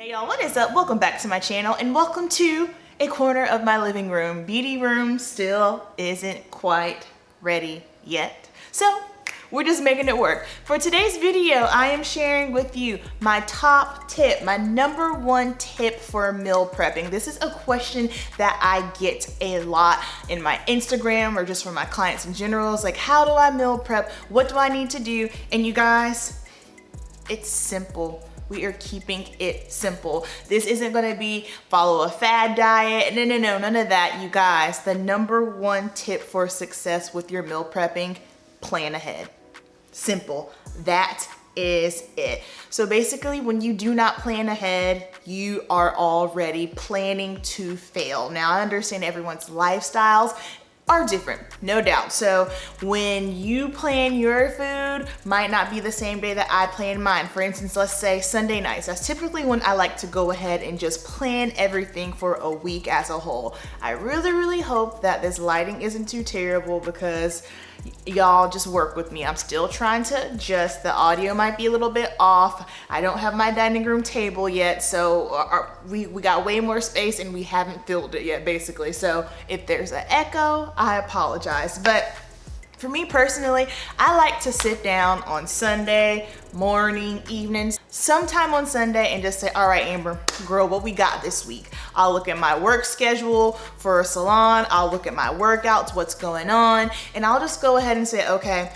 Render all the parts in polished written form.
Hey y'all, what is up? Welcome back to my channel and welcome to a corner of my living room. Beauty room still isn't quite ready yet, so we're just making it work. For today's video, I am sharing with you my top tip, my number one tip for meal prepping. This is a question that I get a lot in my Instagram or just from my clients in general. It's like, how do I meal prep? What do I need to do? And you guys, it's simple. We are keeping it simple. This isn't gonna be follow a fad diet. No, none of that, you guys. The number one tip for success with your meal prepping, plan ahead. Simple, that is it. So basically, when you do not plan ahead, you are already planning to fail. Now, I understand everyone's lifestyles are different, no doubt. So when you plan your food, might not be the same day that I plan mine. For instance, let's say Sunday nights. That's typically when I like to go ahead and just plan everything for a week as a whole. I really hope that this lighting isn't too terrible because y'all just work with me. I'm still trying to adjust. The audio might be a little bit off. I don't have my dining room table yet, so we got way more space and we haven't filled it yet, basically. So if there's an echo, I apologize. But for me personally, I like to sit down on Sunday morning, evenings, sometime on Sunday and just say, all right, Amber, girl, what we got this week? I'll look at my work schedule for a salon. I'll look at my workouts, what's going on, and I'll just go ahead and say, okay,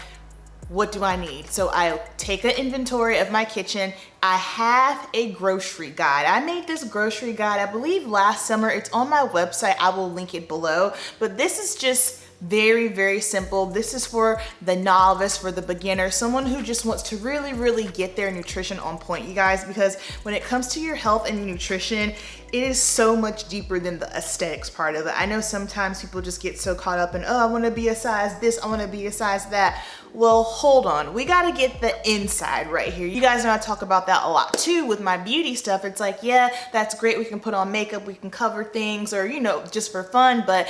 what do I need? So I take an inventory of my kitchen. I have a grocery guide. I made this grocery guide, I believe last summer. It's on my website. I will link it below, but this is just very simple. This is for the novice, for the beginner, someone who just wants to really get their nutrition on point, you guys, because when it comes to your health and nutrition, it is so much deeper than the aesthetics part of it. I know sometimes people just get so caught up in, oh, I want to be a size this, I want to be a size that. Well, hold on. We got to get the inside right here. You guys know I talk about that a lot too with my beauty stuff. It's like, yeah, that's great. We can put on makeup, we can cover things, or, you know, just for fun, but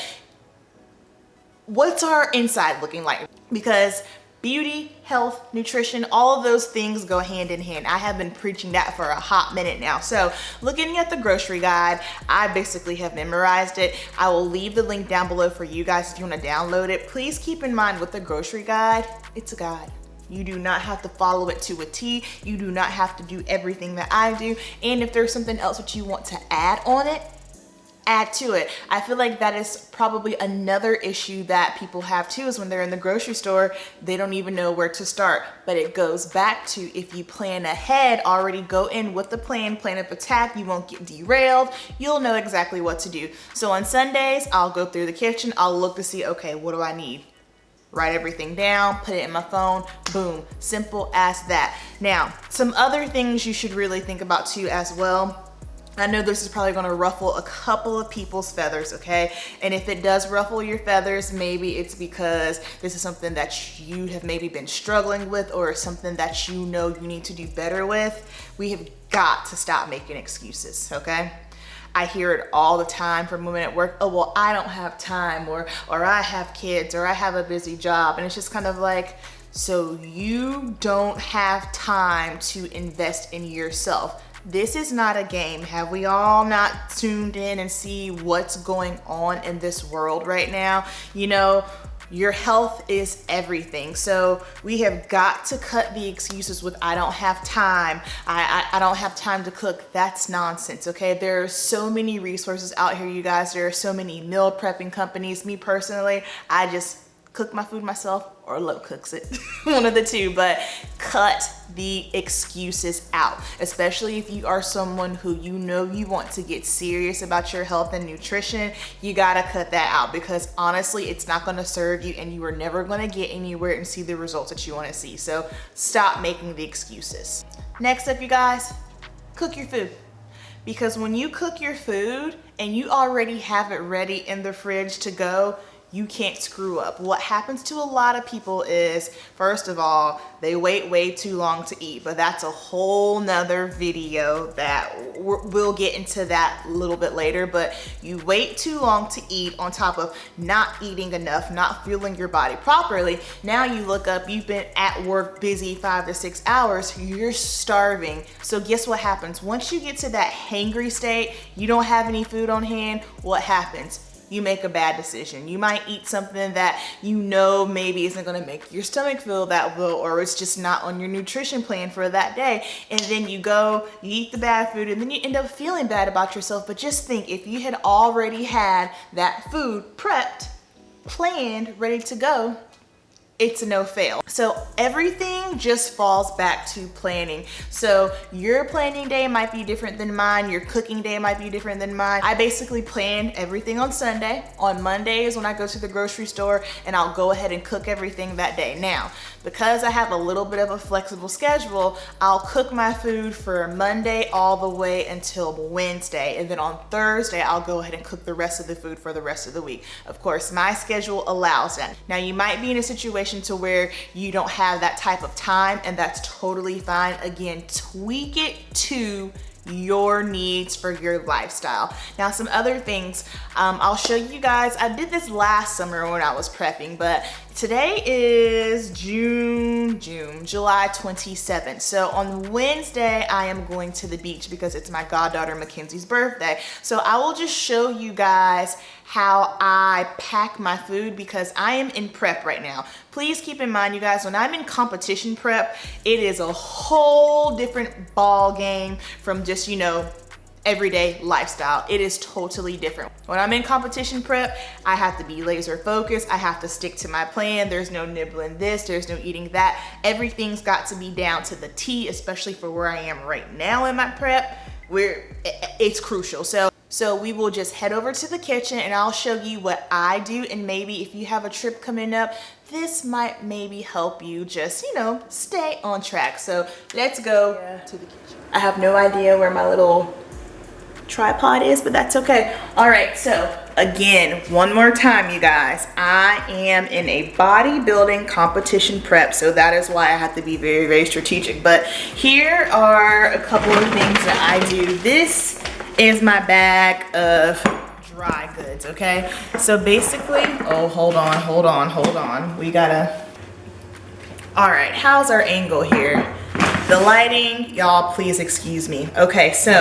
what's our inside looking like? Because beauty, health, nutrition, all of those things go hand in hand. I have been preaching that for a hot minute now. So looking at the grocery guide, I basically have memorized it. I will leave the link down below for you guys if you want to download it. Please keep in mind with the grocery guide, it's a guide. You do not have to follow it to a T. You do not have to do everything that I do. And if there's something else that you want to add on it, add to it. I feel like that is probably another issue that people have too, is when they're in the grocery store, they don't even know where to start. But it goes back to, if you plan ahead, already go in with the plan of attack, you won't get derailed, you'll know exactly what to do. So on Sundays, I'll go through the kitchen, I'll look to see, okay, what do I need? Write everything down, put it in my phone, boom, simple as that. Now, some other things you should really think about too as well. I know this is probably gonna ruffle a couple of people's feathers, okay? And if it does ruffle your feathers, maybe it's because this is something that you have maybe been struggling with, or something that you know you need to do better with. We have got to stop making excuses, okay? I hear it all the time from women at work. Oh, well, I don't have time, or I have kids, or I have a busy job. And it's just kind of like, so you don't have time to invest in yourself. This is not a game. Have we all not tuned in and see what's going on in this world right now? You know, your health is everything. So we have got to cut the excuses with, I don't have time, I don't have time to cook. That's nonsense, okay? There are so many resources out here, you guys. There are so many meal prepping companies. Me personally, I just cook my food myself, or Lo cooks it, one of the two, but cut the excuses out, especially if you are someone who you know you want to get serious about your health and nutrition. You gotta cut that out, because honestly, it's not gonna serve you and you are never gonna get anywhere and see the results that you wanna see. So stop making the excuses. Next up, you guys, cook your food. Because when you cook your food and you already have it ready in the fridge to go, you can't screw up. What happens to a lot of people is, first of all, they wait way too long to eat, but that's a whole nother video that we'll get into that a little bit later. But you wait too long to eat, on top of not eating enough, not fueling your body properly. Now you look up, you've been at work busy 5 to 6 hours, you're starving. So guess what happens? Once you get to that hangry state, you don't have any food on hand, what happens? You make a bad decision. You might eat something that you know maybe isn't gonna make your stomach feel that well, or it's just not on your nutrition plan for that day. And then you go, you eat the bad food, and then you end up feeling bad about yourself. But just think, if you had already had that food prepped, planned, ready to go, it's a no fail. So everything just falls back to planning. So your planning day might be different than mine. Your cooking day might be different than mine. I basically plan everything on Sunday. On Mondays when I go to the grocery store, and I'll go ahead and cook everything that day. Now, because I have a little bit of a flexible schedule, I'll cook my food for Monday all the way until Wednesday. And then on Thursday, I'll go ahead and cook the rest of the food for the rest of the week. Of course, my schedule allows that. Now, you might be in a situation to where you don't have that type of time, and that's totally fine. Again, tweak it to your needs for your lifestyle. Now, some other things, I'll show you guys. I did this last summer when I was prepping, but today is July 27th. So on Wednesday, I am going to the beach because it's my goddaughter Mackenzie's birthday. So I will just show you guys how I pack my food because I am in prep right now. Please keep in mind, you guys, when I'm in competition prep, it is a whole different ball game from just, you know, everyday lifestyle. It is totally different. When I'm in competition prep, I have to be laser focused. I have to stick to my plan. There's no nibbling this, there's no eating that. Everything's got to be down to the T, especially for where I am right now in my prep, where it's crucial. So we will just head over to the kitchen and I'll show you what I do, and maybe if you have a trip coming up, this might maybe help you just, you know, stay on track. So let's go to the kitchen. I have no idea where my little tripod is, but that's okay. All right, so again, one more time, you guys, I am in a bodybuilding competition prep, so that is why I have to be very, very strategic. But here are a couple of things that I do. This is my bag of dry goods, okay? So basically, oh, hold on. We gotta, all right, how's our angle here? The lighting, y'all, please excuse me. Okay, so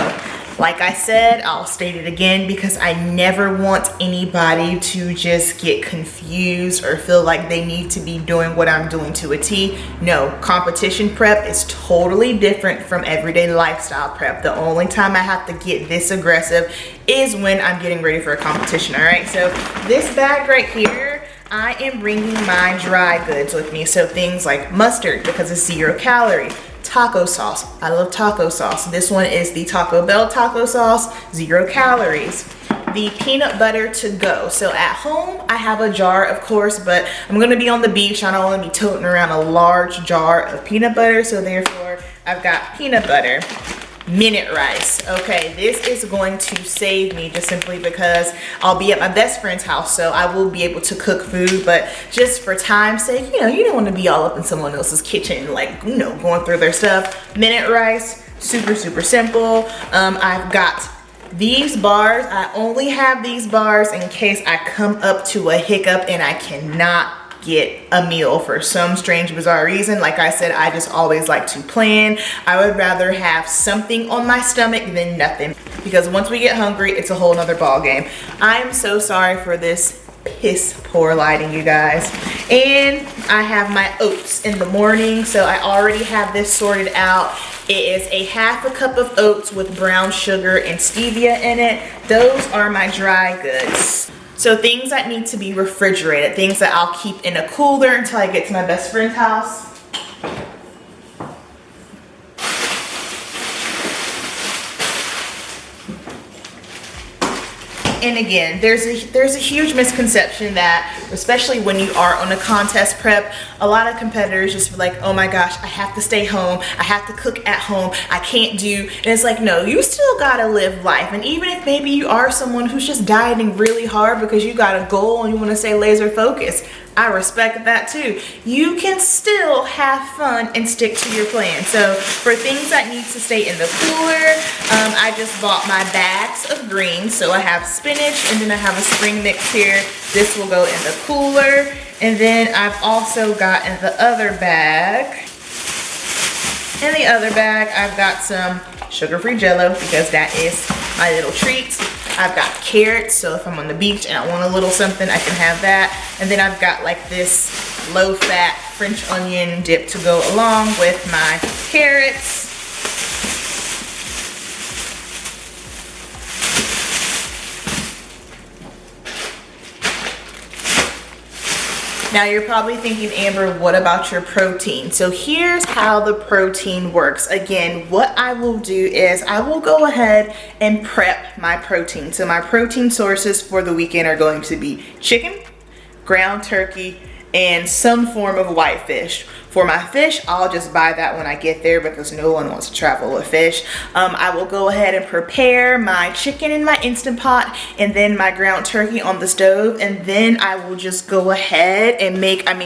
like I said, I'll state it again because I never want anybody to just get confused or feel like they need to be doing what I'm doing to a T. No, competition prep is totally different from everyday lifestyle prep. The only time I have to get this aggressive is when I'm getting ready for a competition, all right? So this bag right here, I am bringing my dry goods with me. So things like mustard, because it's 0 calorie. Taco sauce, I love taco sauce. This one is the Taco Bell taco sauce, 0 calories. The peanut butter to go. So at home, I have a jar, of course, but I'm gonna be on the beach. I don't wanna be toting around a large jar of peanut butter, so therefore I've got peanut butter. Minute rice. Okay, this is going to save me just simply because I'll be at my best friend's house, so I will be able to cook food, but just for time's sake, you know, you don't want to be all up in someone else's kitchen, like, you know, going through their stuff. Minute rice, super, super simple. I've got these bars. I only have these bars in case I come up to a hiccup and I cannot get a meal for some strange, bizarre reason. Like I said, I just always like to plan. I would rather have something on my stomach than nothing, because once we get hungry, it's a whole nother ball game. I am so sorry for this piss poor lighting, you guys. And I have my oats in the morning, so I already have this sorted out. It is a ½ cup of oats with brown sugar and stevia in it. Those are my dry goods. So things that need to be refrigerated, things that I'll keep in a cooler until I get to my best friend's house. And again, there's a huge misconception that especially when you are on a contest prep. A lot of competitors just feel like, oh my gosh, I have to stay home, I have to cook at home, I can't do, and it's like, no, you still gotta live life. And even if maybe you are someone who's just dieting really hard because you got a goal and you want to stay laser focused, I respect that too. You can still have fun and stick to your plan. So for things that need to stay in the cooler, I just bought my bags of greens. So I have spinach and then I have a spring mix here. This will go in the cooler. And then I've also got in the other bag, I've got some sugar-free Jell-O because that is my little treat. I've got carrots, so if I'm on the beach and I want a little something, I can have that. And then I've got like this low-fat French onion dip to go along with my carrots. Now you're probably thinking, Amber, what about your protein? So here's how the protein works. Again, what I will do is I will go ahead and prep my protein. So my protein sources for the weekend are going to be chicken, ground turkey, and some form of white fish. For my fish, I'll just buy that when I get there because no one wants to travel with fish. I will go ahead and prepare my chicken in my Instant Pot and then my ground turkey on the stove, and then I will just go ahead and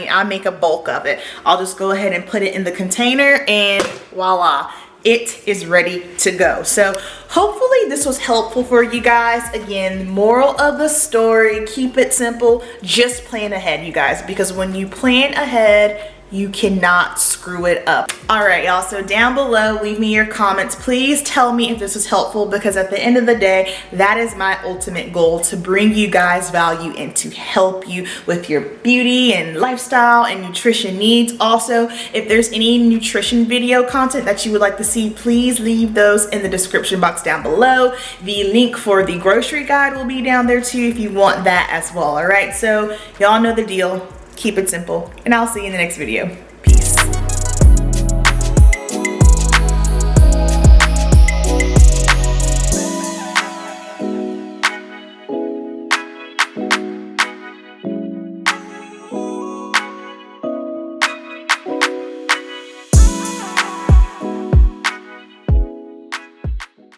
I'll make a bulk of it. I'll just go ahead and put it in the container and voila, it is ready to go. So hopefully this was helpful for you guys. Again, moral of the story, keep it simple, just plan ahead, you guys, because when you plan ahead, you cannot screw it up. All right, y'all, so down below, leave me your comments. Please tell me if this was helpful, because at the end of the day, that is my ultimate goal, to bring you guys value and to help you with your beauty and lifestyle and nutrition needs. Also, if there's any nutrition video content that you would like to see, please leave those in the description box down below. The link for the grocery guide will be down there too if you want that as well. All right, so y'all know the deal. Keep it simple, and I'll see you in the next video.